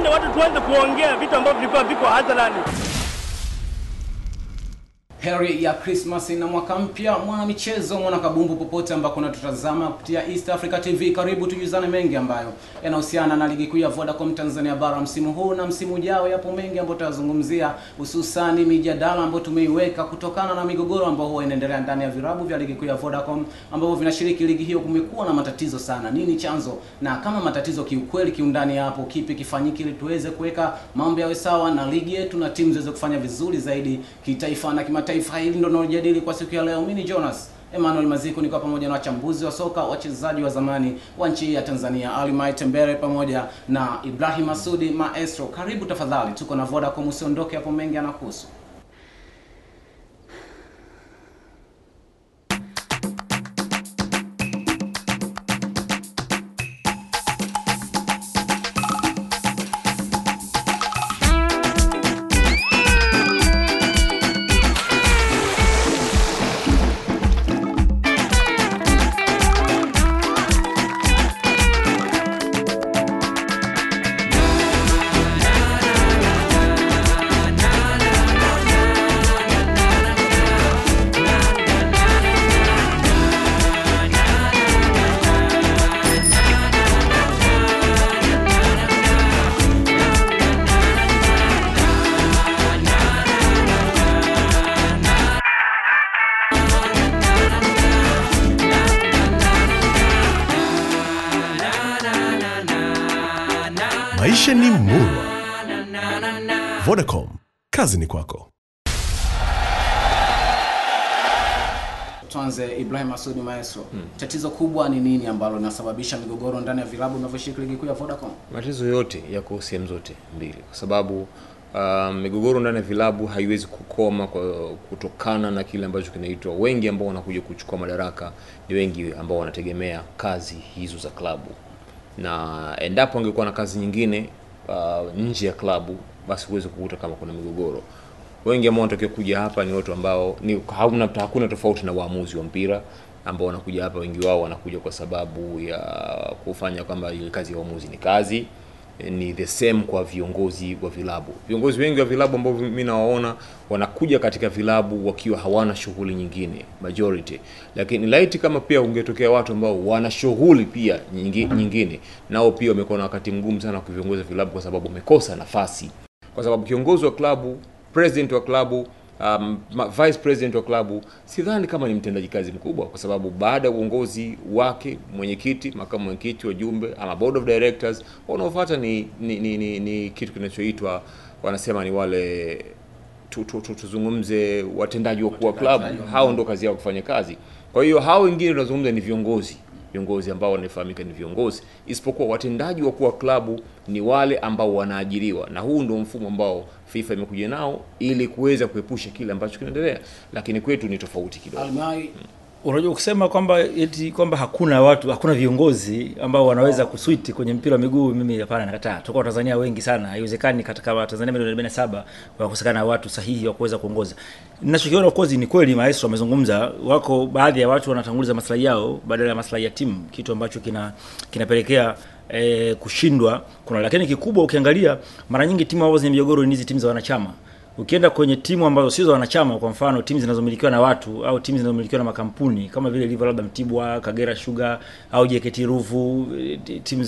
twende watu tuanze kuongea vitu ambavyo vilikuwa viko hadharani. Heri ya Christmas na mwaka mpya mwana michezo, mwana kabumbu popote ambako unatutazama kupitia East Africa TV. Karibu tujuzane mengi ambayo yanahusiana na ligi kuu ya Vodacom Tanzania bara msimu huu na msimu ujao. Yapo mengi ambayo tutazungumzia, hususani mijadala ambayo tumeiweka kutokana na migogoro ambayo huwa inaendelea ndani ya vilabu vya ligi kuu ya Vodacom ambao vinashiriki ligi hiyo. Kumekuwa na matatizo sana. Nini chanzo? Na kama matatizo kiukweli kiundani hapo, kipi kifanyike ili tuweze kuweka mambo yawe sawa na ligi yetu na timu ziweze kufanya vizuri zaidi kitaifa na kimataifa? Hili ndo tunajadili kwa siku ya leo. Mimi ni Jonas Emmanuel Maziku, niko pamoja na wachambuzi wa soka, wachezaji wa zamani wa nchi ya Tanzania, Ali Maitembere pamoja na Ibrahim Masudi Maestro. Karibu tafadhali, tuko na Vodacom, usiondoke hapo, mengi yanakuhusu. Maisha ni murwa. Vodacom, kazi ni kwako. Tuanze Ibrahim Masudi Maestro. Tatizo kubwa ni nini ambalo linasababisha migogoro ndani ya vilabu vinavyoshiriki ligi kuu ya Vodacom? Matatizo yote yako sehemu zote mbili, kwa sababu migogoro ndani ya vilabu haiwezi kukoma kutokana na kile ambacho kinaitwa, wengi ambao wanakuja kuchukua madaraka ni wengi ambao wanategemea kazi hizo za klabu, na endapo angekuwa na kazi nyingine nje ya klabu, basi uweze kukuta kama kuna migogoro. Wengi ambao wanatokea kuja hapa ni watu ambao hakuna tofauti na waamuzi wa mpira ambao wanakuja hapa. Wengi wao wanakuja kwa sababu ya kufanya kwamba ile kazi ya waamuzi ni kazi. Ni the same kwa viongozi wa vilabu. Viongozi wengi wa vilabu ambao mimi nawaona wanakuja katika vilabu wakiwa hawana shughuli nyingine, majority. Lakini laiti kama pia ungetokea watu ambao wana shughuli pia nyingine, nao pia wamekuwa na wakati mgumu sana kuviongoza vilabu, kwa sababu wamekosa nafasi. Kwa sababu kiongozi wa klabu, president wa klabu, vice president wa klabu, sidhani kama ni mtendaji kazi mkubwa, kwa sababu baada ya uongozi wake, mwenyekiti, makamu mwenyekiti, wajumbe ama board of directors, wanaofuata ni kitu kinachoitwa, wanasema ni wale tuzungumze watendaji wakuu wa klabu. Hao ndio kazi yao kufanya kazi. Kwa hiyo hao wengine tunazungumza ni viongozi ambao wanafahamika ni viongozi, isipokuwa watendaji wakuu wa klabu ni wale ambao wanaajiriwa, na huu ndio mfumo ambao FIFA imekuja nao ili kuweza kuepusha kile ambacho kinaendelea. Lakini kwetu ni tofauti kidogo. Unajua kusema kwamba eti kwamba hakuna viongozi ambao wanaweza kuswiti kwenye mpira wa miguu, mimi hapana, nakataa. Tuko Tanzania wengi sana, haiwezekani katika Tanzania milioni 47 wakosekana watu sahihi wa kuweza kuongoza. Ninachokiona kozi ni kweli Maestro amezungumza, wako baadhi ya watu wanatanguliza maslahi yao badala ya maslahi ya timu, kitu ambacho kinapelekea kushindwa. Lakini kikubwa ukiangalia mara nyingi timu ambazo zenye migogoro ni hizi timu za wanachama. Ukienda kwenye timu ambazo sio za wanachama, kwa mfano timu zinazomilikiwa na watu au timu zinazomilikiwa na makampuni kama vile ilivyo labda Mtibwa, Kagera Sugar au JKT Ruvu, timu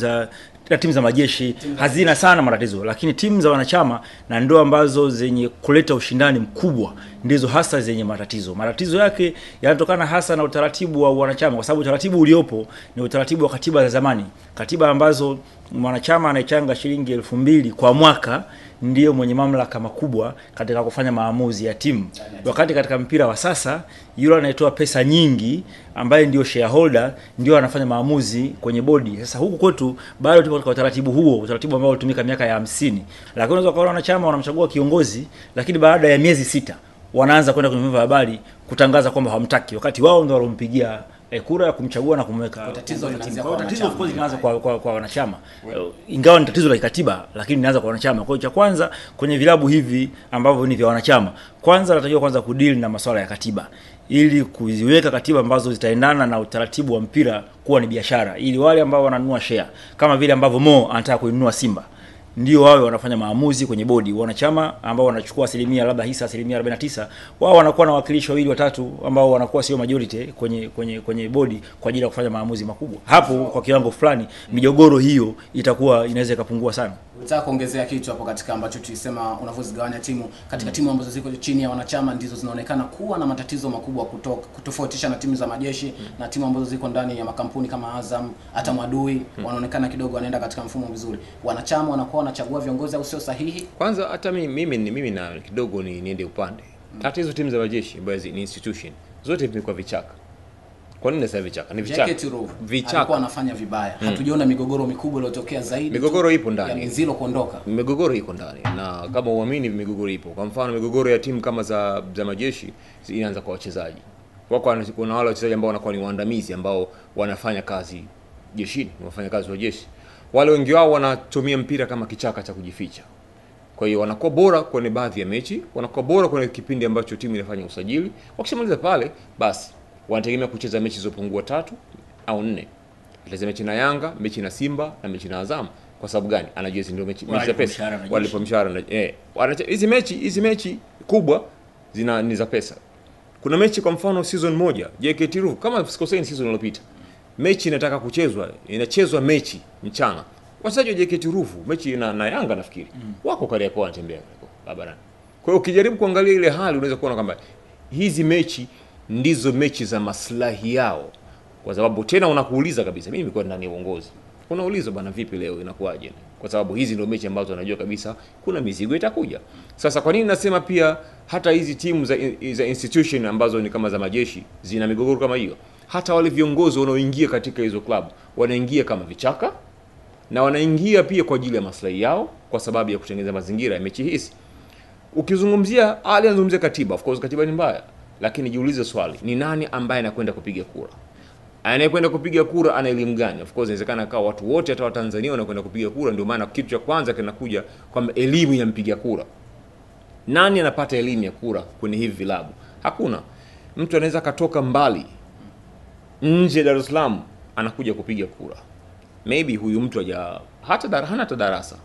za majeshi hazina sana matatizo. Lakini timu za wanachama na ndio ambazo zenye kuleta ushindani mkubwa ndizo hasa zenye matatizo. Matatizo yake yanatokana hasa na utaratibu wa wanachama, kwa sababu utaratibu uliopo ni utaratibu wa katiba za zamani, katiba ambazo mwanachama anachanga shilingi 2000 kwa mwaka ndio mwenye mamlaka makubwa katika kufanya maamuzi ya timu. Wakati katika mpira wa sasa yule anayetoa pesa nyingi ambaye ndio shareholder ndio anafanya maamuzi kwenye bodi. Sasa huku kwetu bado tupo katika utaratibu huo, utaratibu ambao ulitumika miaka ya 50. Lakini unaweza kuona wanachama wanamchagua kiongozi, lakini baada ya miezi 6 wanaanza kwenda kwenye vyombo vya habari kutangaza kwamba hawamtaki, wakati wao ndio walompigia kura ya kumchagua na kumweka. Tatizo of course linaanza kwa wanachama. Ingawa ni tatizo la kikatiba, lakini linaanza kwa wanachama. Kwa hiyo cha kwanza kwenye vilabu hivi ambavyo ni vya wanachama, kwanza natakiwa kwanza kudeal na masuala ya katiba, ili kuziweka katiba ambazo zitaendana na utaratibu wa mpira kuwa ni biashara, ili wale ambao wananunua share kama vile ambavyo Mo anataka kuinunua Simba ndio wao wanafanya maamuzi kwenye bodi. Wanachama ambao wanachukua asilimia labda hisa asilimia 49, wao wanakuwa na wakilishi wawili watatu ambao wanakuwa sio majority kwenye bodi kwa ajili ya kufanya maamuzi makubwa. Hapo kwa kiwango fulani migogoro hiyo itakuwa inaweza ikapungua sana. Nataka kuongezea kitu hapo katika ambacho tulisema unavyozigawanya timu katika timu ambazo ziko chini ya wanachama ndizo zinaonekana kuwa na matatizo makubwa kutofautisha na timu za majeshi na timu ambazo ziko ndani ya makampuni kama Azam hata Mwadui wanaonekana kidogo wanaenda katika mfumo mzuri. Wanachama wanakuwa wanachagua viongozi au sio sahihi? Kwanza hata mimi na kidogo niende upande. Hata hizo timu za majeshi ambazo ni institution zote zimekuwa vichaka. Kwa nini sasa vichaka? Ni vichaka. Vichaka alikuwa anafanya vibaya. Hatujiona migogoro mikubwa iliyotokea zaidi. Migogoro ipo ndani. Ya Zilo kuondoka. Migogoro iko ndani. Na kama uamini migogoro ipo. Kwa mfano migogoro ya timu kama za majeshi inaanza kwa wachezaji. Kuna wale wachezaji ambao wanakuwa ni waandamizi ambao wanafanya kazi jeshini, wanafanya kazi wa jeshi. Wale wengi wao wanatumia mpira kama kichaka cha kujificha. Kwa hiyo wanakuwa bora kwenye baadhi ya mechi, wanakuwa bora kwenye kipindi ambacho timu inafanya usajili. Wakishamaliza pale, basi wanategemea kucheza mechi zilizopungua 3 au 4. Atacheza mechi na Yanga, mechi na Simba na mechi na Azam. Kwa sababu gani? Anajua hizo ndio mechi za pesa. Walipo mshahara hizi mechi kubwa ni za pesa. Kuna mechi kwa mfano season moja, JKT Ruvu kama sikosei season iliyopita. Mechi inataka inachezwa mechi mchana. Wachezaji wa JKT Ruvu mechi na Yanga nafikiri wako Kariakoo wanatembea barabarani. Kwa hiyo ukijaribu kuangalia ile hali unaweza kuona kwamba hizi mechi ndizo mechi za maslahi yao. Kwa sababu tena unakuuliza kabisa, mimi nilikuwa ndani ya uongozi. Unauliza bana vipi leo inakuaje? Kwa sababu hizi ndio mechi ambazo wanajua kabisa kuna mizigo itakuja. Sasa kwa nini nasema pia hata hizi timu za institution ambazo ni kama za majeshi zina migogoro kama hiyo? Hata wale viongozi wanaoingia katika hizo club wanaingia kama vichaka na wanaingia pia kwa ajili ya maslahi yao kwa sababu ya kutengeneza mazingira ya mechi hizi. Ukizungumzia anazungumzia katiba, of course katiba ni mbaya, lakini jiulize swali, ni nani ambaye anakwenda kupiga kura? Anayekwenda kupiga kura ana elimu gani? Of course inawezekana kwa watu wote hata wa Tanzania wanakwenda kupiga kura, ndio maana kitu cha kwanza kinakuja kwamba elimu ya mpiga kura. Nani anapata elimu ya kura kwenye hivi vilabu? Hakuna. Mtu anaweza katoka mbali nje Dar es Salaam anakuja kupiga kura. Maybe huyu mtu hana hata darasa.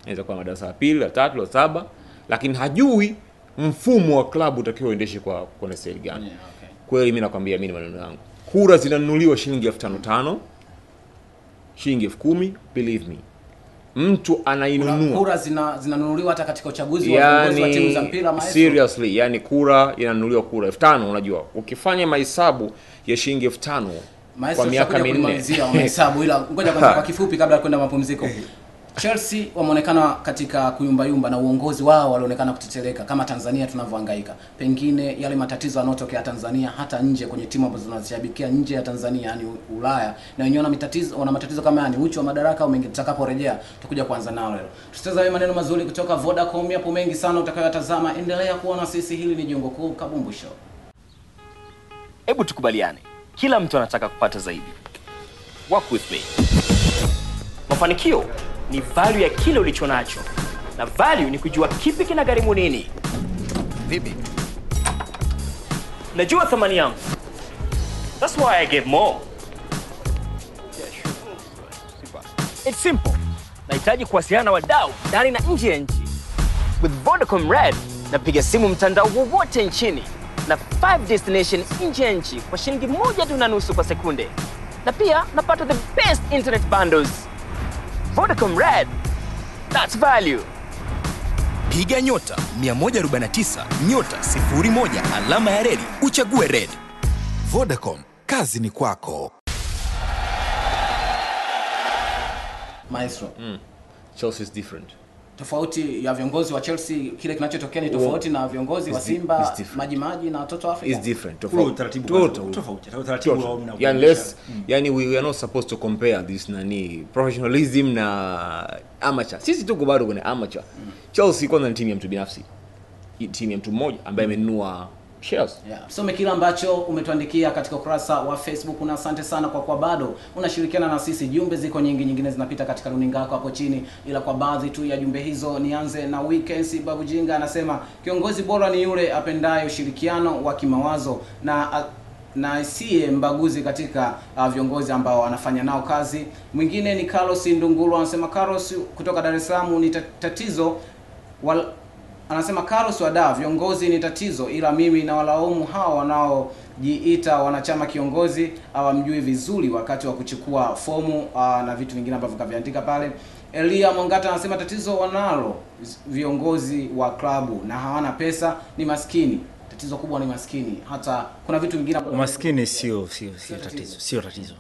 Anaweza kuwa madarasa ya 2, ya 3, ya 7, lakini hajui mfumo wa klabu utakiyoendeshe kwa staili gani. Okay. Kweli mimi nakwambia mimi maneno yangu. Kura zinanunuliwa shilingi 5,500, shilingi 10,000, believe me. Mtu anainunua. Kura zinanunuliwa hata katika uchaguzi wa viongozi wa timu za mpira maestro. Seriously, yani kura inanunuliwa kura 5,000 unajua. Ukifanya mahesabu ya shilingi 5,000 kwa miaka 4 mahesabu ila ngoja kwanza kwa kifupi kabla ya kwenda mapumziko. Chelsea wameonekana katika kuyumbayumba na uongozi wao walionekana kuteteleka kama Tanzania tunavyohangaika. Pengine yale matatizo yanayotokea Tanzania hata nje kwenye timu ambazo zinashabikia nje ya Tanzania yani Ulaya na wenyewe wana matatizo kama yani uchu wa madaraka au mengi tutakaporejea tukuja kuanza nao leo. Tutazame maneno mazuri kutoka Vodacom hapo mengi sana utakayotazama. Endelea kuona sisi, hili ni Jongo Kuu Kabumbu Show. Hebu tukubaliane. Kila mtu anataka kupata zaidi. Work with me. Mafanikio ni value ya kile ulicho nacho. Na value ni kujua kipi kinagharimu nini. Vipi? Najua thamani yangu. That's why I gave more. Yeah, sure. It's simple. Nahitaji kuwasiliana na wadau ndani na nje ya nchi. With Vodacom Red, napiga simu mtandao wowote nchini na 5 destination nje ya nchi kwa shilingi 1.5 kwa sekunde. Na pia napata the best internet bundles. Vodacom Red. That's value. Piga nyota 149 nyota 01 alama ya reli uchague Red. Vodacom, kazi ni kwako. Maestro. Chelsea is different. Tofauti ya viongozi wa Chelsea, kile kinachotokea ni tofauti na viongozi wa Simba, maji na watoto wa Afrika. Is different. Utaratibu wao mna. Unless yani we are not supposed to compare this professionalism na amateur. Sisi tuko bado kwenye amateur. Chelsea kwanza ni timu ya mtu binafsi. Timu ya mtu mmoja ambaye amenunua shares. Yeah. Some kile ambacho umetuandikia katika ukurasa wa Facebook na asante sana kwa bado unashirikiana na sisi. Jumbe ziko nyingine zinapita katika runinga yako hapo chini, ila kwa baadhi tu ya jumbe hizo nianze na Weekends. Babu Jinga anasema kiongozi bora ni yule apendaye ushirikiano wa kimawazo na na siye mbaguzi katika viongozi ambao wanafanya nao kazi. Mwingine ni Carlos Ndunguru, anasema Carlos kutoka Dar es Salaam, ni tatizo anasema Carlos wada viongozi ni tatizo, ila mimi na walaumu hao wanaojiita wanachama kiongozi hawamjui vizuri wakati wa kuchukua fomu na vitu vingine ambavyo kaviandika pale. Elia Mwangata anasema tatizo wanalo viongozi wa klabu na hawana pesa, ni maskini. Tatizo kubwa ni maskini. Hata kuna vitu vingine maskini sio tatizo.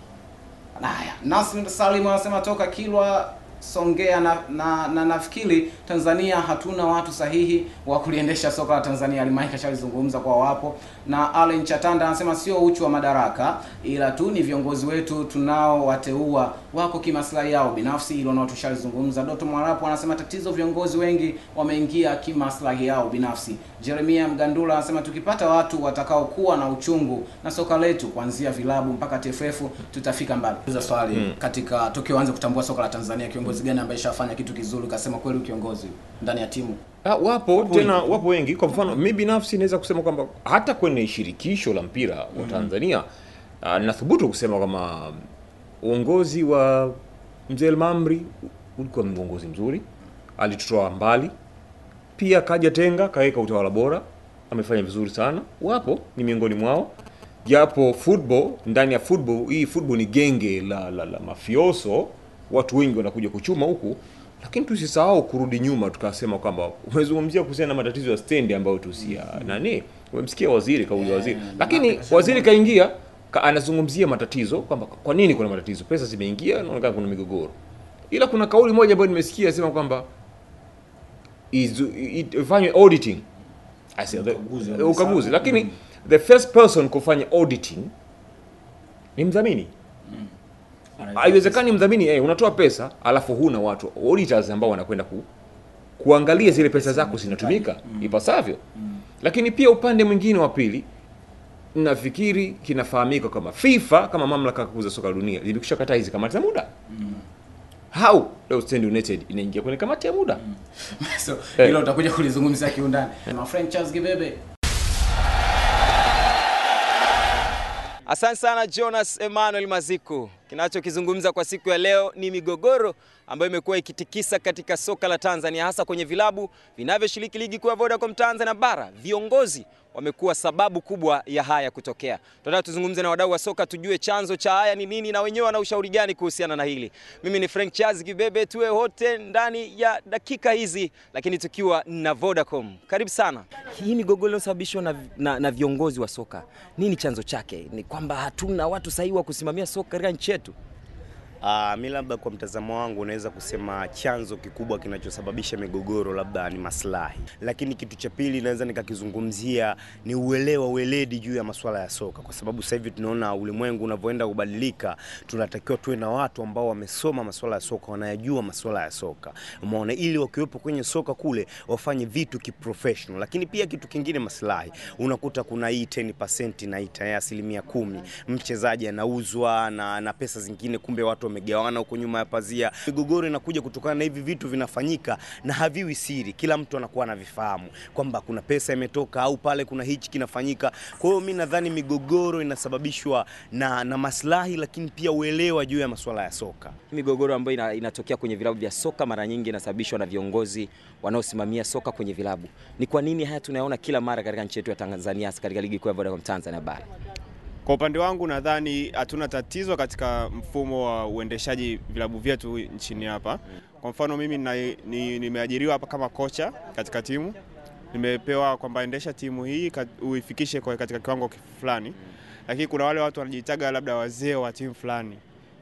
Haya, Nasir Salim anasema toka Kilwa Songea na nafikiri Tanzania hatuna watu sahihi wa kuliendesha soka la Tanzania. Alimaika shalizungumza kwa wapo. Na Allen Chatanda anasema sio uchu wa madaraka, ila tu ni viongozi wetu tunao wateua wako kimaslahi yao binafsi, ilo nao tushalizungumza. Doto Mwarapo anasema tatizo viongozi wengi wameingia kimaslahi yao binafsi. Jeremia Mgandula anasema tukipata watu watakao kuwa na uchungu na soka letu kuanzia vilabu mpaka TFF tutafika mbali. Hizo swali katika tukianza kutambua soka la Tanzania, kiongozi gani ambaye shafanya kitu kizuri kasema kweli kiongozi ndani ya timu? Wapo wengi. Kwa mfano mimi binafsi naweza kusema kwamba hata kwenye shirikisho la mpira wa Tanzania nathubutu kusema kama uongozi wa Mzee Mamri ulikuwa uongozi mzuri, alitutoa mbali, pia kaja Tenga kaweka utawala bora, amefanya vizuri sana. Wapo ni miongoni mwao, japo football, ndani ya football hii football ni genge la mafioso, watu wengi wanakuja kuchuma huku. Lakini tusisahau kurudi nyuma tukasema kwamba umezungumzia kuhusiana na matatizo ya stendi ambayo tusia nani, umemsikia waziri kauli waziri, lakini waziri kaingia anazungumzia matatizo kwamba kwa nini kuna matatizo, pesa zimeingia, inaonekana kuna migogoro. Ila kuna kauli moja ambayo nimesikia sema kwamba ifanye auditing, ukaguzi, lakini the first person kufanya auditing ni mdhamini. Haiwezekani mdhamini unatoa pesa alafu huna watu auditors ambao wanakwenda kuangalia zile pesa zako zinatumika ipasavyo. Lakini pia upande mwingine wa pili, nafikiri kinafahamika kama FIFA kama mamlaka ya kukuza soka dunia limekwisha kataa hizi kamati za muda. How leo Stand United inaingia kwenye kamati ya muda? So hilo utakuja kulizungumzia kiundani. My friend Charles Gibebe. Asante sana Jonas Emmanuel Maziku. Kinachokizungumza kwa siku ya leo ni migogoro ambayo imekuwa ikitikisa katika soka la Tanzania, hasa kwenye vilabu vinavyoshiriki ligi kuu ya Vodacom Tanzania bara. Viongozi wamekuwa sababu kubwa ya haya kutokea. Tunataka tuzungumze na wadau wa soka tujue chanzo cha haya ni nini na wenyewe wana ushauri gani kuhusiana na hili. Mimi ni Frank Charles Gibebe, tuwe wote ndani ya dakika hizi lakini tukiwa na Vodacom. Karibu sana. Hii migogoro inasababishwa na viongozi wa soka. Nini chanzo chake? Ni kwamba hatuna watu sahihi wa kusimamia soka katika nchi yetu. Mimi labda kwa mtazamo wangu naweza kusema chanzo kikubwa kinachosababisha migogoro labda ni maslahi. Lakini kitu cha pili naweza nikakizungumzia ni weledi juu ya masuala ya soka, kwa sababu sasa hivi tunaona ulimwengu unavyoenda kubadilika. Tunatakiwa tuwe na watu ambao wamesoma masuala ya soka, wanayajua masuala ya soka. Umeona, ili wakiwepo kwenye soka kule wafanye vitu kiprofessional. Lakini pia kitu kingine maslahi. Unakuta kuna hii 10% naita ya 10%. Mchezaji anauzwa na pesa zingine, kumbe watu wamegawana huko nyuma ya pazia. Migogoro inakuja kutokana na hivi vitu vinafanyika na haviwi siri. Kila mtu anakuwa anavifahamu kwamba kuna pesa imetoka au pale kuna hichi kinafanyika. Kwa hiyo mimi nadhani migogoro inasababishwa na maslahi, lakini pia uelewa juu ya masuala ya soka. Migogoro ambayo inatokea kwenye vilabu vya soka mara nyingi inasababishwa na viongozi wanaosimamia soka kwenye vilabu. Ni kwa nini haya tunayaona kila mara katika nchi yetu ya Tanzania, katika ligi kuu ya Vodacom Tanzania bara? Kwa upande wangu nadhani hatuna tatizo katika mfumo wa uendeshaji vilabu vyetu nchini hapa. Kwa mfano mimi nimeajiriwa hapa kama kocha katika timu. Nimepewa kwamba endesha timu hii uifikishe katika kiwango fulani. Lakini kuna wale watu wanajitaga labda wazee wa timu fulani.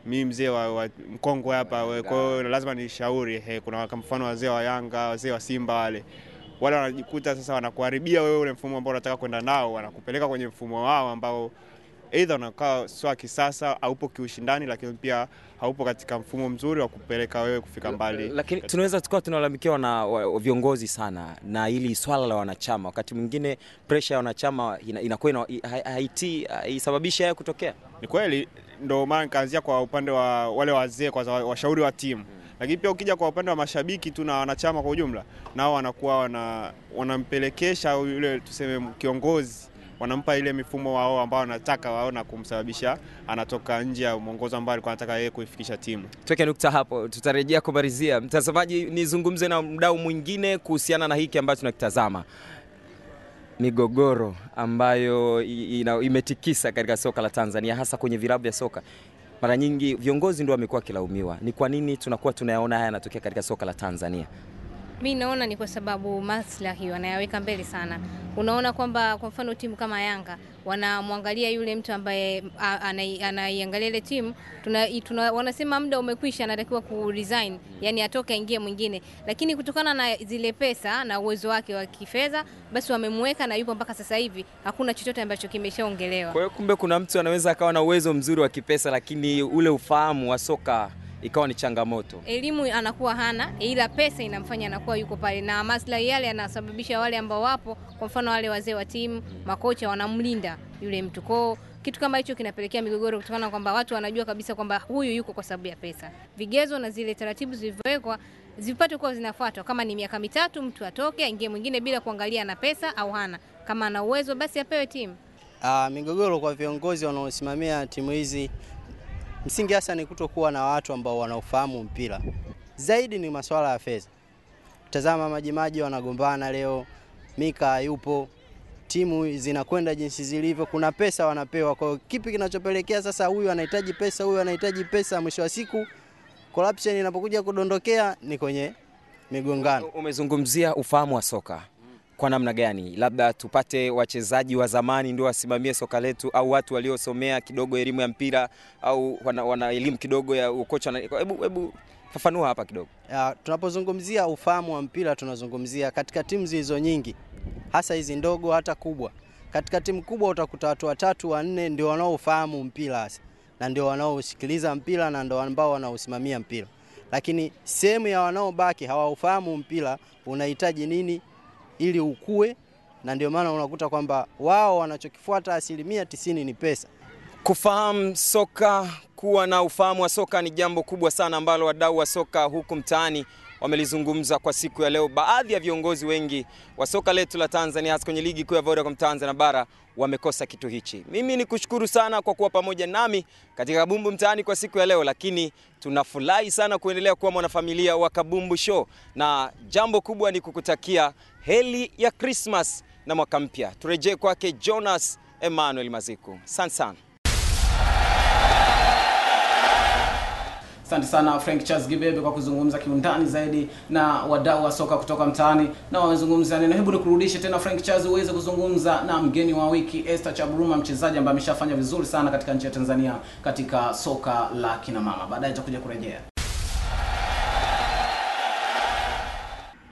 Mimi mzee wa mkongwe hapa, kwa hiyo lazima nishauri. Kuna kama mfano wazee wa Yanga, wazee wa Simba wale wanajikuta sasa wanakuharibia wewe ule mfumo ambao unataka kwenda nao, wanakupeleka kwenye mfumo wao ambao either unakaa sio kisasa, haupo kiushindani, lakini pia haupo katika mfumo mzuri wa kupeleka wewe kufika mbali. Lakini tunaweza tukao tunalalamikiwa na viongozi sana na ili swala la wanachama. Wakati mwingine pressure ya wanachama inakuwa haisababisha haya kutokea. Ni kweli, ndio maana nikaanzia kwa upande wa wale wazee, kwa washauri wa timu. Lakini pia ukija kwa upande wa mashabiki tu na wanachama kwa ujumla, nao wanakuwa wanampelekesha yule tuseme kiongozi wanampa ile mifumo wao ambao wanataka wao na kumsababisha anatoka nje ya mwongozo ambao alikuwa anataka yeye kuifikisha timu. Tuweke nukta hapo, tutarejea kumalizia. Mtazamaji, nizungumze na mdau mwingine kuhusiana na hiki ambacho tunakitazama. Migogoro ambayo imetikisa katika soka la Tanzania, hasa kwenye vilabu vya soka. Mara nyingi viongozi ndio wamekuwa kilaumiwa. Ni kwa nini tunakuwa tunayaona haya yanatokea katika soka la Tanzania? Mimi naona ni kwa sababu maslahi wanayaweka mbele sana. Unaona kwamba kwa mfano timu kama Yanga wanamwangalia yule mtu ambaye anaiangalia ile timu, wanasema muda umekwisha, anatakiwa ku-resign, yani atoke ingie mwingine. Lakini kutokana na zile pesa na uwezo wake wa kifedha, basi wamemweka na yupo mpaka sasa hivi. Hakuna chochote ambacho kimeshaongelewa. Kwa hiyo kumbe kuna mtu anaweza akawa na uwezo mzuri wa kipesa, lakini ule ufahamu wa soka ikawa ni changamoto. Elimu anakuwa hana, ila pesa inamfanya anakuwa yuko pale, na maslahi yale yanasababisha wale ambao wapo, kwa mfano wale wazee wa timu, makocha wanamlinda yule mtu. Kwa kitu kama hicho kinapelekea migogoro, kutokana kwamba watu wanajua kabisa kwamba huyu yuko kwa sababu ya pesa. Vigezo na zile taratibu zilizowekwa zipate kwa zinafuatwa. Kama ni miaka 3 mtu atoke aingie mwingine bila kuangalia na pesa au hana. Kama ana uwezo basi apewe timu. Migogoro kwa viongozi wanaosimamia timu hizi, msingi hasa ni kutokuwa na watu ambao wanaofahamu mpira. Zaidi ni masuala ya fedha. Tazama Majimaji wanagombana leo, Mika yupo, timu zinakwenda jinsi zilivyo, kuna pesa wanapewa. Kwa kipi kinachopelekea sasa huyu anahitaji pesa, huyu anahitaji pesa, mwisho wa siku corruption inapokuja kudondokea ni kwenye migongano. Umezungumzia ufahamu wa soka. Kwa namna gani? Labda tupate wachezaji wa zamani ndio wasimamie soka letu, au watu waliosomea kidogo elimu ya mpira, au wana elimu kidogo ya ukocha. Hebu fafanua hapa kidogo. Tunapozungumzia ufahamu wa mpira tunazungumzia katika timu zilizo nyingi, hasa hizi ndogo hata kubwa. Katika timu kubwa utakuta watu 3 4 ndio wanaofahamu mpira hasa, na ndio wanaosikiliza mpira na ndio ambao wanaosimamia mpira. Lakini sehemu ya wanaobaki hawaufahamu mpira unahitaji nini ili ukue, na ndio maana unakuta kwamba wao wanachokifuata 90% ni pesa. Kufahamu soka, kuwa na ufahamu wa soka ni jambo kubwa sana ambalo wadau wa soka huku mtaani wamelizungumza kwa siku ya leo. Baadhi ya viongozi wengi wa soka letu la Tanzania, hasa kwenye ligi kuu ya Vodacom Tanzania bara, wamekosa kitu hichi. Mimi ni kushukuru sana kwa kuwa pamoja nami katika Kabumbu Mtaani kwa siku ya leo, lakini tunafurahi sana kuendelea kuwa mwanafamilia wa Kabumbu Show, na jambo kubwa ni kukutakia heri ya Christmas na mwaka mpya. Turejee kwake Jonas Emmanuel Maziku. Sana. Asante sana Frank Charles Gibebe kwa kuzungumza kiundani zaidi na wadau wa soka kutoka mtaani, na wamezungumza neno. Hebu nikurudishe tena Frank Charles uweze kuzungumza na mgeni wa wiki Esther Chaburuma, mchezaji ambaye ameshafanya vizuri sana katika nchi ya Tanzania katika soka la kina mama. Baadaye tutakuja kurejea.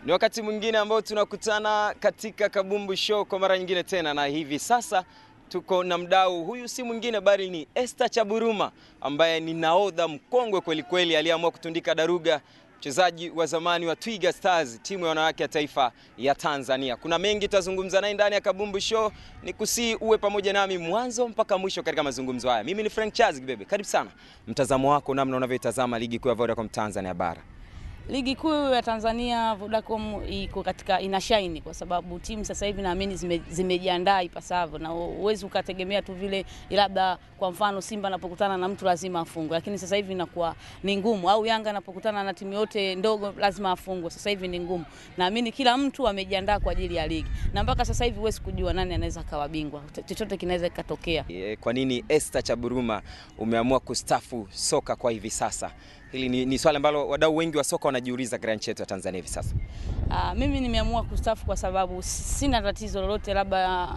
Ni wakati mwingine ambao tunakutana katika Kabumbu Show kwa mara nyingine tena, na hivi sasa tuko na mdau. Huyu si mwingine bali ni Esther Chaburuma, ambaye ni nahodha mkongwe kweli kweli, aliamua kutundika daruga, mchezaji wa zamani wa Twiga Stars, timu ya wanawake ya taifa ya Tanzania. Kuna mengi tutazungumza naye ndani ya Kabumbu Show, nikusii uwe pamoja nami mwanzo mpaka mwisho katika mazungumzo haya. Mimi ni Frank Charles Gibebe. Karibu sana. Mtazamo wako namna unavyotazama ligi kuu ya Vodacom Tanzania bara. Ligi kuu ya Tanzania Vodacom iko katika inashine kwa sababu timu sasa hivi naamini zimejiandaa ipasavyo, na uwezo ukategemea tu vile labda kwa mfano Simba anapokutana na mtu lazima afungwe, lakini sasa hivi inakuwa ni ngumu, au Yanga anapokutana na timu yote ndogo lazima afungwe. Sasa hivi ni ngumu. Naamini kila mtu amejiandaa kwa ajili ya ligi, na mpaka sasa hivi huwezi kujua nani anaweza kawa bingwa. Chochote kinaweza kikatokea. Kwa nini Esther Chaburuma umeamua kustafu soka kwa hivi sasa? Hili ni swali ambalo wadau wengi wa soka wanajiuliza katika nchi yetu ya Tanzania hivi sasa. Mimi nimeamua kustafu kwa sababu sina tatizo lolote, labda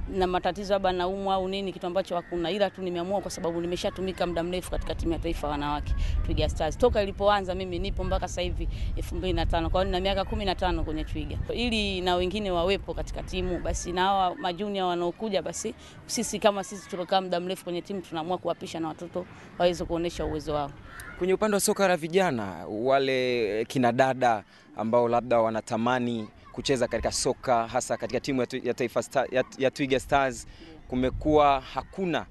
na matatizo labda naumwa au nini, kitu ambacho hakuna, ila tu nimeamua kwa sababu nimeshatumika muda mrefu katika timu ya taifa wanawake Twiga Stars. Toka ilipoanza mimi nipo mpaka sasa hivi 2005. Kwa hiyo nina miaka 15 kwenye Twiga. Ili na wengine wawepo katika timu, basi na hawa majunia wanaokuja, basi sisi kama sisi tulokaa muda mrefu kwenye timu tunaamua kuwapisha na watoto waweze kuonesha uwezo wao. Kwenye upande wa soka la vijana, wale kina dada ambao labda wanatamani kucheza katika soka, hasa katika timu ya taifa ya Twiga Stars, kumekuwa hakuna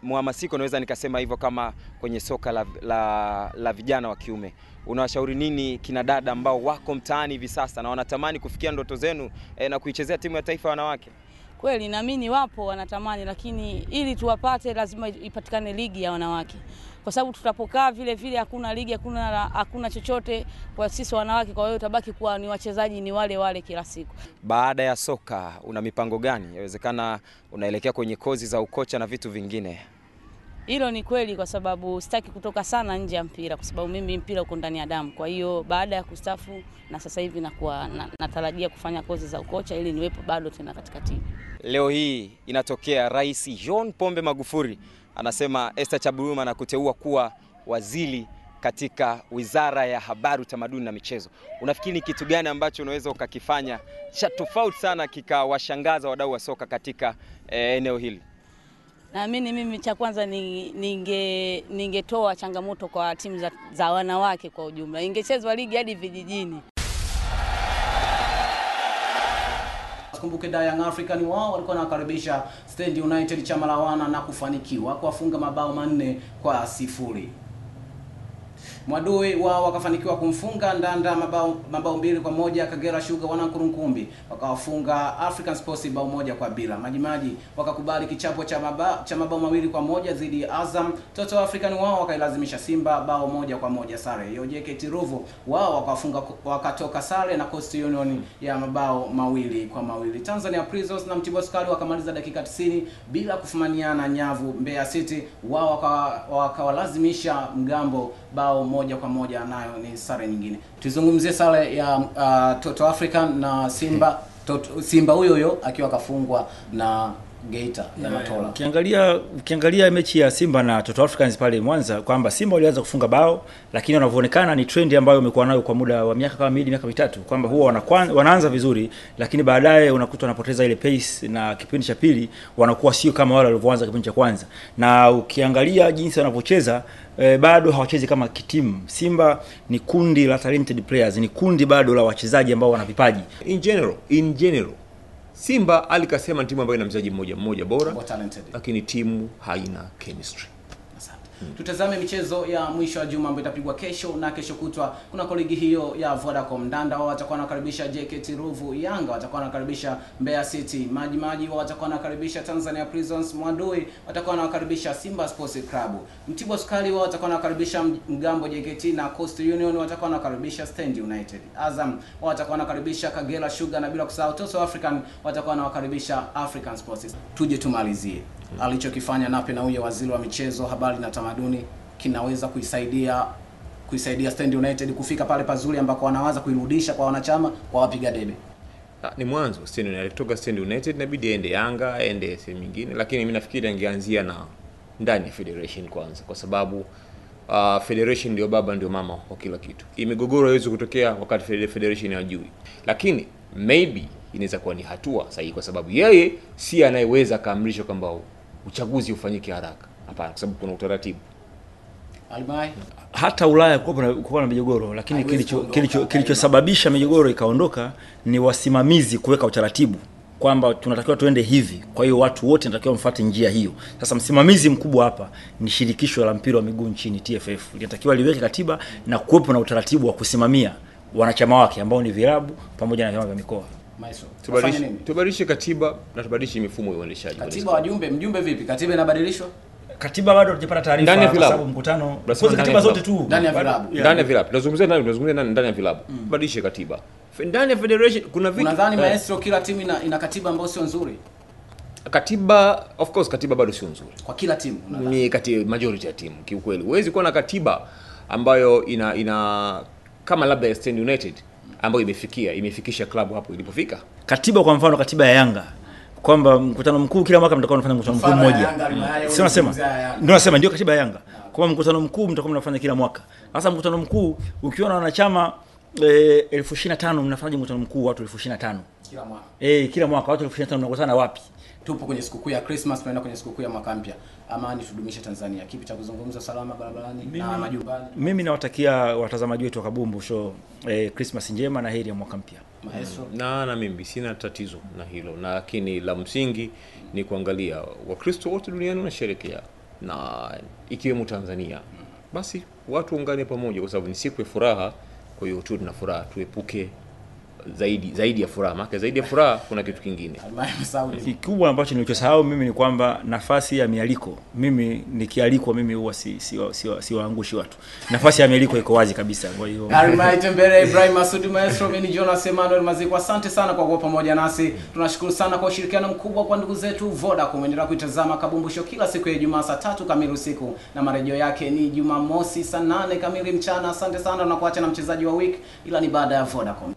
muhamasiko, naweza nikasema hivyo, kama kwenye soka la vijana wa kiume. Unawashauri nini kina dada ambao wako mtaani hivi sasa na wanatamani kufikia ndoto zenu na kuichezea timu ya taifa wanawake? Kweli naamini wapo wanatamani, lakini ili tuwapate lazima ipatikane ligi ya wanawake. Kwa sababu tutapokaa vile vile hakuna ligi, hakuna chochote kwa sisi wanawake, kwa hiyo tabaki kuwa ni wachezaji ni wale wale kila siku. Baada ya soka una mipango gani? Yawezekana unaelekea kwenye kozi za ukocha na vitu vingine. Hilo ni kweli, kwa sababu sitaki kutoka sana nje ya mpira, kwa sababu mimi mpira uko ndani ya damu. Kwa hiyo baada ya kustafu na sasa hivi natarajia kufanya kozi za ukocha ili niwepo bado tena katika timu. Leo hii inatokea Rais John Pombe Magufuli anasema Esther Chaburuma na kuteua kuwa waziri katika Wizara ya Habari, Utamaduni na Michezo. Unafikiri kitu gani ambacho unaweza ukakifanya cha tofauti sana kikawashangaza wadau wa soka katika eneo hili? Naamini mimi cha kwanza ningetoa changamoto kwa timu za wanawake kwa ujumla. Ingechezwa ligi hadi vijijini. Kumbuke Young African wao walikuwa wanakaribisha Stand United chama la wana na kufanikiwa kuwafunga mabao 4-0. Mwadui wao wakafanikiwa kumfunga Ndanda mabao 2-1. Kagera Sugar Wanankurunkumbi wakawafunga African Sports bao 1-0. Majimaji wakakubali kichapo cha mabao 2-1 dhidi ya Azam. Toto African wao wakailazimisha Simba bao 1-1 sare. JKT Ruvu wao wakafunga wakatoka sare na Coast Union ya mabao 2-2. Tanzania Prisons na Mtibwa Sukari wakamaliza dakika 90 bila kufumaniana nyavu. Mbeya City wao wakawalazimisha Mgambo bao 1-1, nayo ni sare nyingine. Tuzungumzie sare ya Toto African na Simba. Simba huyo akiwa kafungwa na Geita na Matola. Ukiangalia mechi ya Simba na Toto Africans pale Mwanza, kwamba Simba walianza kufunga bao, lakini wanavyoonekana ni trend ambayo imekuwa nayo kwa muda wa miaka kama miaka mitatu, kwamba huwa wanaanza vizuri, lakini baadaye unakuta wanapoteza ile pace, na kipindi cha pili wanakuwa sio kama wale walivyoanza kipindi cha kwanza. Na ukiangalia jinsi wanavyocheza bado hawachezi kama kitimu. Simba ni kundi la talented players, ni kundi bado la wachezaji ambao wana vipaji. In general Simba alikasema timu ambayo ina mchezaji mmoja bora, lakini timu haina chemistry. Tutazame michezo ya mwisho wa juma ambayo itapigwa kesho na kesho kutwa. Kuna ligi hiyo ya Vodacom. Ndanda wao watakuwa wanakaribisha JKT Ruvu. Yanga watakuwa wanakaribisha Mbeya City. Majimaji wao watakuwa wanakaribisha Tanzania Prisons. Mwadui watakuwa wanakaribisha Simba Sports Club. Mtibwa Sukari wao watakuwa wanakaribisha Mgambo JKT, na Coast Union watakuwa wanakaribisha Stand United. Azam wao watakuwa wanakaribisha Kagera Sugar, na bila kusahau Toto African watakuwa wanakaribisha African Sports. Tuje tumalizie alichokifanya Nape Nnauye, waziri wa michezo, habari na tamaduni, kinaweza kuisaidia Stand United kufika pale pazuri ambako wanawaza kuirudisha kwa wanachama, kwa wapiga debe. Ni mwanzo. Stand United kutoka Stand United inabidi aende Yanga, aende sehemu nyingine, lakini mimi nafikiri angeanzia na ndani ya federation kwanza, kwa sababu federation ndio baba ndio mama wa kila kitu. Migogoro haiwezi kutokea wakati federation hajui, lakini maybe inaweza kuwa ni hatua sahihi, kwa sababu yeye si anayeweza kaamrisha kwamba uchaguzi ufanyike haraka. Hapana, kwa sababu kuna utaratibu. Albai hata Ulaya kulikuwa na migogoro, lakini kilichosababisha migogoro ikaondoka ni wasimamizi kuweka utaratibu kwamba tunatakiwa tuende hivi, kwa hiyo watu wote wanatakiwa mfuate njia hiyo. Sasa msimamizi mkubwa hapa ni shirikisho la mpira wa miguu nchini TFF. Linatakiwa liweke katiba na kuwepo na utaratibu wa kusimamia wanachama wake ambao ni vilabu pamoja na vyama vya mikoa. Tubadilishe katiba na tubadilishe mifumo ya uendeshaji. Katiba mjumbe vipi? Katiba inabadilishwa? Katiba bado hatujapata taarifa kwa sababu mkutano kwa katiba zote tu ndani ya vilabu. Ndani ya vilabu. Tunazungumzia ndani ya vilabu. Tubadilishe katiba. Ndani ya federation kuna vitu. Unadhani maestro kila timu ina katiba ambayo sio nzuri? Katiba of course katiba bado sio nzuri. Kwa kila timu unadhani? Ni katiba majority ya timu kiukweli. Huwezi kuwa na katiba ambayo ina kama labda ya Stand United ambayo imefikisha klabu hapo ilipofika. Katiba kwa mfano katiba ya Yanga kwamba mkutano mkuu kila mwaka mtakuwa mnafanya mkutano mkuu mmoja. Sio nasema ndio katiba ya Yanga. Kwa mkutano mkuu mtakuwa mnafanya kila mwaka. Sasa mkutano mkuu ukiwa na wanachama 25,000 mnafanya mkutano mkuu watu 25,000 kila mwaka. Kila mwaka watu 25,000 mnakutana wapi? Tupo kwenye sikukuu ya Christmas, tunaenda kwenye sikukuu ya mwaka mpya. Amani tudumishe Tanzania. Kipi cha kuzungumza salama barabarani na majumbani? Mimi nawatakia watazamaji wetu wa Kabumbu Show Christmas njema na heri ya mwaka mpya. Maestro. Na mimi sina tatizo na hilo, lakini la msingi ni kuangalia Wakristo wote duniani wanasherehekea na ikiwemo Tanzania. Basi watu ungane pamoja kwa sababu ni siku ya furaha, kwa hiyo tu tuna furaha, tuepuke zaidi ya furaha. Maana zaidi ya furaha kuna kitu kingine. Kikubwa ambacho nilichosahau mimi ni kwamba nafasi ya mialiko, mimi nikialikwa mimi huwa si waangushi watu. Nafasi ya mialiko iko wazi kabisa. Kwa hiyo Arimai Tembere, Ibrahim Masudi Maestro, mimi Jonas Emmanuel Maziko, asante sana kwa kuwa pamoja nasi. Tunashukuru sana kwa ushirikiano mkubwa kwa ndugu zetu Vodacom. Endelea kuitazama Kabumbu Show kila siku ya Ijumaa saa 3 kamili usiku na marejeo yake ni Jumamosi saa 8 kamili mchana. Asante sana, na kuacha na mchezaji wa wiki ila ni baada ya Vodacom.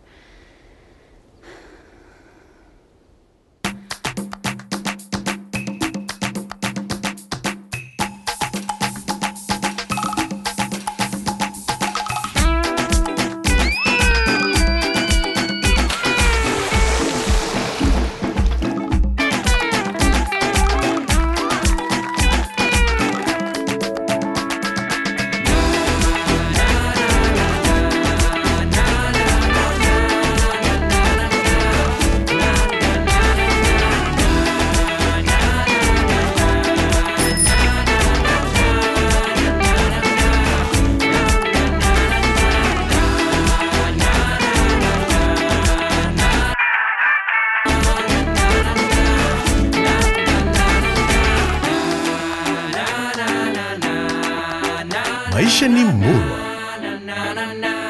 Maisha ni murwa.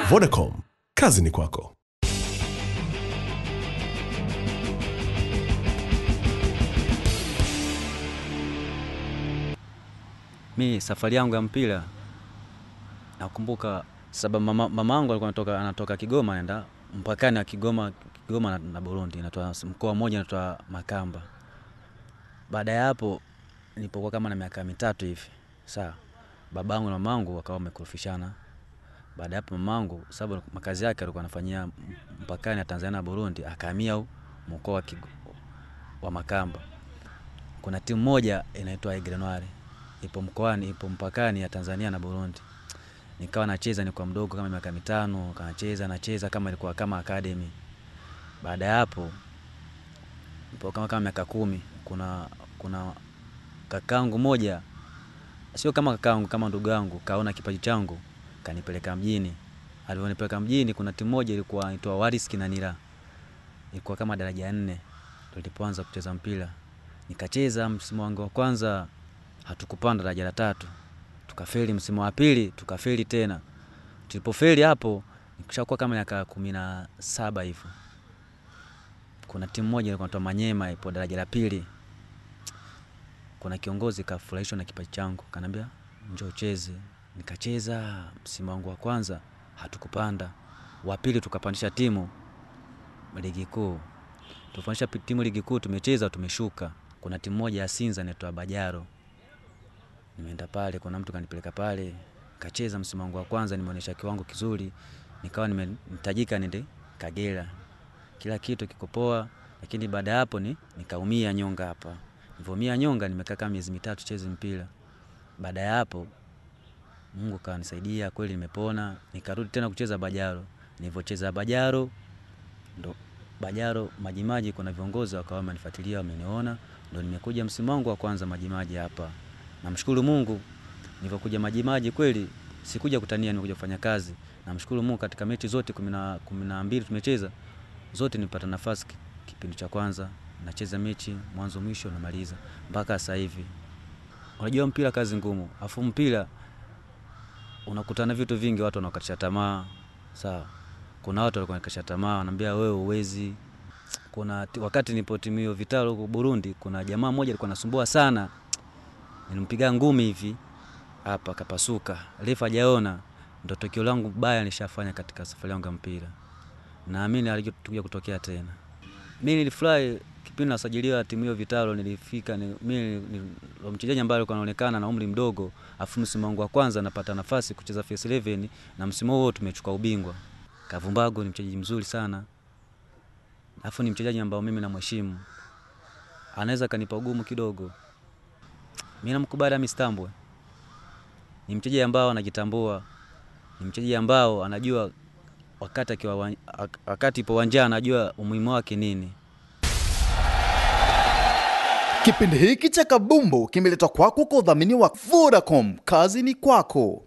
Vodacom, kazi ni kwako. Mimi safari yangu ya mpira nakumbuka sababu mamangu alikuwa anatoka Kigoma anaenda mpakani wa Kigoma na Burundi, inatoa mkoa mmoja inatoa Makamba. Baada ya hapo nilipokuwa kama na miaka 3 hivi. Sawa. Babangu na mamangu wakawa wamekorofishana. Baada ya hapo mamangu sababu makazi yake alikuwa anafanyia mpakani ya Tanzania na Burundi, akahamia mkoa wa Makamba. Kuna timu moja inaitwa Aigle Noir. Ipo mpakani ya Tanzania na Burundi. Nikawa nacheza nilikuwa mdogo kama miaka 5, nacheza kama ilikuwa kama academy. Baada ya hapo nipo kama miaka 10, kuna kakangu moja, sio kama kakangu, kama ndugu yangu, kaona kipaji changu kanipeleka mjini. Alionipeleka mjini, kuna timu moja ilikuwa inaitwa Waris Kinanira. Ilikuwa kama daraja 4 tulipoanza kucheza mpira. Nikacheza msimu wangu wa kwanza, hatukupanda daraja la 3. Tukafeli msimu wa pili, tukafeli tena. Tulipofeli hapo nikishakuwa kama miaka 17 hivyo. Kuna timu moja ilikuwa inaitwa Manyema ipo daraja la 2. Kuna kiongozi kafurahishwa na kipaji changu, kanambia njoo cheze. Nikacheza msimu wangu wa kwanza, hatukupanda. Wa pili tukapandisha timu ligi kuu. Tufanyisha timu ligi kuu, tumecheza tumeshuka. Kuna timu moja ya Sinza inaitwa Bajaro. Nimeenda pale, kuna mtu kanipeleka pale, kacheza msimu wangu wa kwanza, nimeonyesha kiwango kizuri, nikawa nimetajika nende Kagera. Kila kitu kiko poa, lakini baada ya hapo nikaumia nyonga hapa. Nilipoumia nyonga nimekaa kama miezi 3 cheze mpira. Baada ya hapo Mungu kanisaidia kweli, nimepona, nikarudi tena kucheza Bajaro. Nilipocheza Bajaro ndo Bajaro Majimaji, kuna viongozi wakawa wamenifuatilia, wameniona, ndo nimekuja msimu wangu wa kwanza Majimaji hapa. Namshukuru Mungu, nilipokuja Majimaji kweli sikuja kutania, nimekuja kufanya kazi. Namshukuru Mungu, katika mechi zote 12 tumecheza zote nilipata nafasi. Kipindi cha kwanza nacheza mechi mwanzo mwisho namaliza mpaka sasa hivi. Unajua mpira kazi ngumu, afu mpira unakutana vitu vingi, watu wanakatisha tamaa. Sawa. Kuna watu walikuwa wanakatisha tamaa, wananiambia wewe uwezi. Kuna wakati nilipotimio Vitalo huko Burundi, kuna jamaa mmoja alikuwa anasumbua sana. Nilimpiga ngumi hivi hapa kapasuka. Refa hajaona, ndio tokeo langu baya nilishafanya katika safari yangu ya mpira. Naamini alikuja kutokea tena. Mimi nilifurahi kipindi nasajiliwa timu hiyo Vitalo, nilifika mimi ni mchezaji ambaye alikuwa anaonekana na umri mdogo, afu msimu wangu wa kwanza napata nafasi kucheza First 11 na msimu huo tumechukua ubingwa. Kavumbago ni mchezaji mzuri sana. Afu ni mchezaji ambao mimi namheshimu. Anaweza kanipa ugumu kidogo. Mimi namkubali Mistambwe. Ni mchezaji ambao anajitambua. Ni mchezaji ambao anajua wakati ipo uwanjani anajua umuhimu wake nini. Kipindi hiki cha Kabumbu kimeletwa kwako kwa udhamini wa Vodacom. Kazi ni kwako.